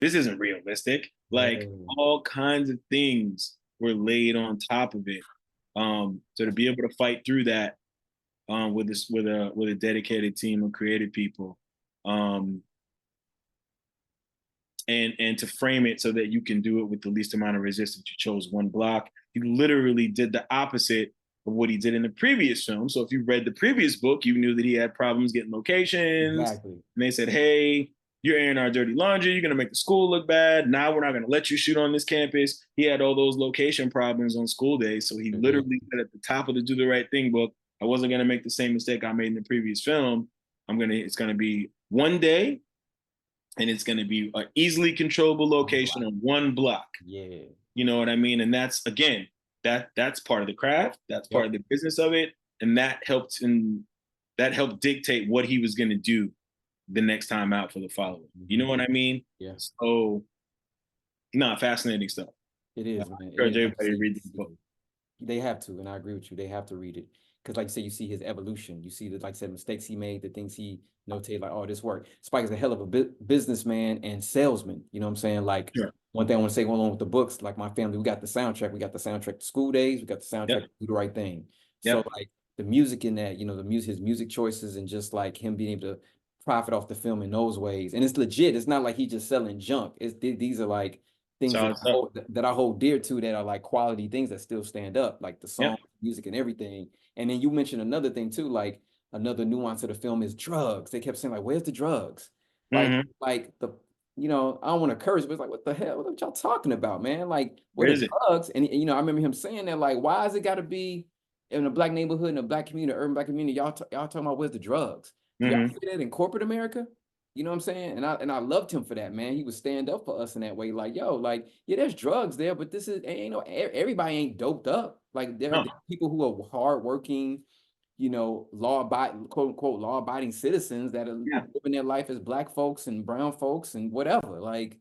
this isn't realistic. Like Yeah. all kinds of things were laid on top of it. So to be able to fight through that with this with a dedicated team of creative people, um, and to frame it so that you can do it with the least amount of resistance. You chose one block. You literally did the opposite of what he did in the previous film. So if you read the previous book, you knew that he had problems getting locations. Exactly. And they said, hey, you're airing our dirty laundry. You're going to make the school look bad. Now we're not going to let you shoot on this campus. He had all those location problems on school days. So he Sure did. literally said at the top of the Do the Right Thing book, I wasn't going to make the same mistake I made in the previous film. It's going to be one day and it's going to be an easily controllable One location block. on one block. Yeah. You know what I mean? And that's again, that's part of the craft. That's part Yep. of the business of it, and that helped dictate what he was going to do the next time out for the following. You know Hmm. what I mean? Yeah. So, no, fascinating stuff. It I is, man. It encourage is. Like you everybody say, to you read this book. see, they have to, and I agree with you. They have to read it because, like you say, you see his evolution. You see the, like I said, mistakes he made, the things he notated, like, oh, this worked. Spike is a hell of a businessman and salesman. You know what I'm saying? Like, Sure. one thing I want to say going on with the books, like my family, we got the soundtrack. We got the soundtrack to School Days. We got the soundtrack Yep. to Do the Right Thing. So, Yep. like, the music in that, the music, his music choices, and just like him being able to profit off the film in those ways. And it's legit. It's not like he's just selling junk. These are like things Solid stuff. that I hold dear to, that are like quality things that still stand up, like the Yep. song, music, and everything. And then you mentioned another thing too, like another nuance of the film is drugs. They kept saying like, "Where's the drugs?" Like, Mm-hmm. like the I don't want to curse, but it's like, what the hell? What y'all talking about, man? Like, Where where is the it? drugs? And I remember him saying that, like, why is it got to be in a black neighborhood, in a black community, urban black community? Y'all talking about where's the drugs? Do y'all Mm-hmm. see that in corporate America? You know what I'm saying? And I loved him for that, man. He would stand up for us in that way. Like, yo, like, yeah, there's drugs there, but this is ain't no everybody ain't doped up. Like there are No. people who are hardworking, law abiding, quote unquote, law abiding citizens that are Yeah. living their life as black folks and brown folks and whatever. Like,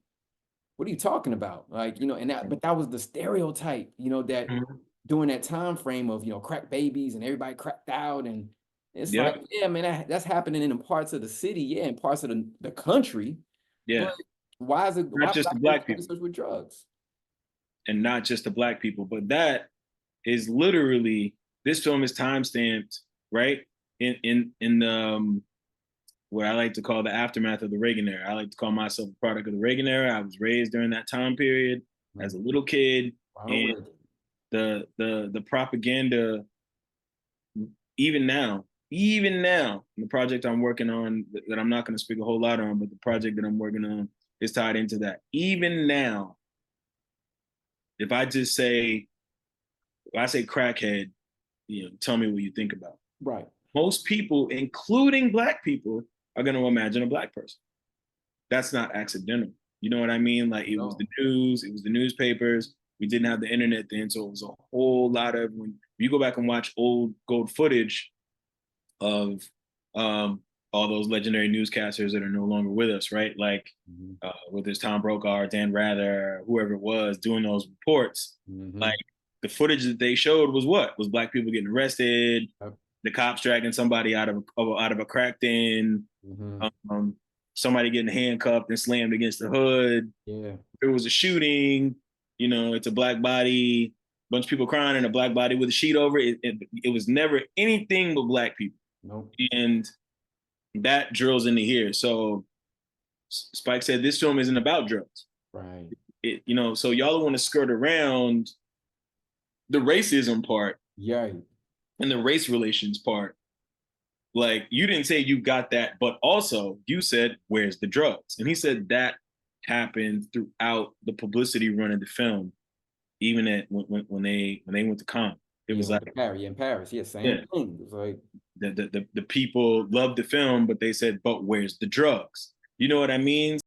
what are you talking about? Like, but that was the stereotype, that Mhm. during that time frame of, crack babies and everybody cracked out. And it's like, Yep. yeah, man, that's happening in parts of the city, yeah, in parts of the country. Yeah. But Not why just the black folks black people, research with drugs? and not just the black people, but that is literally this film is time stamped right in the what I like to call the aftermath of the Reagan era. I like to call myself a product of the Reagan era. I was raised during that time period as a Mhm. little kid, Ronald and Reagan. the propaganda even now, the project I'm working on that I'm not going to speak a whole lot on, but the project that I'm working on is tied into that. Even now, if I just say if I say crackhead, tell me what you think about. Right. Most people, including black people, are going to imagine a black person. That's not accidental. You know what I mean? Like it was the No. news, it was the newspapers. We didn't have the internet then, so it was a whole lot of when you go back and watch old gold footage of um, all those legendary newscasters that are no longer with us, right? Like Mhm. whether it's Tom Brokaw, Dan Rather, whoever it was doing those reports, like Mhm. the footage that they showed was what was black people getting arrested, Yep. the cops dragging somebody out of a crack den, Mhm. um, somebody getting handcuffed and slammed against the hood. Yeah. There was a shooting. It's a black body, bunch of people crying, and a black body with a sheet over it. It was never anything but black people, Nope. and that drills into here. So Spike said this film isn't about drugs. Right. So y'all want to skirt around the racism part Yeah. and the race relations part. Like you didn't say you got that, but also you said, "Where's the drugs?" And he said that happened throughout the publicity run of the film, even at when they went to Cannes. It Yeah. was like, Went to Paris. Yeah, in Paris. Yeah. Same yeah, thing. It was like, the people loved the film, but they said, "But where's the drugs?" You know what I mean?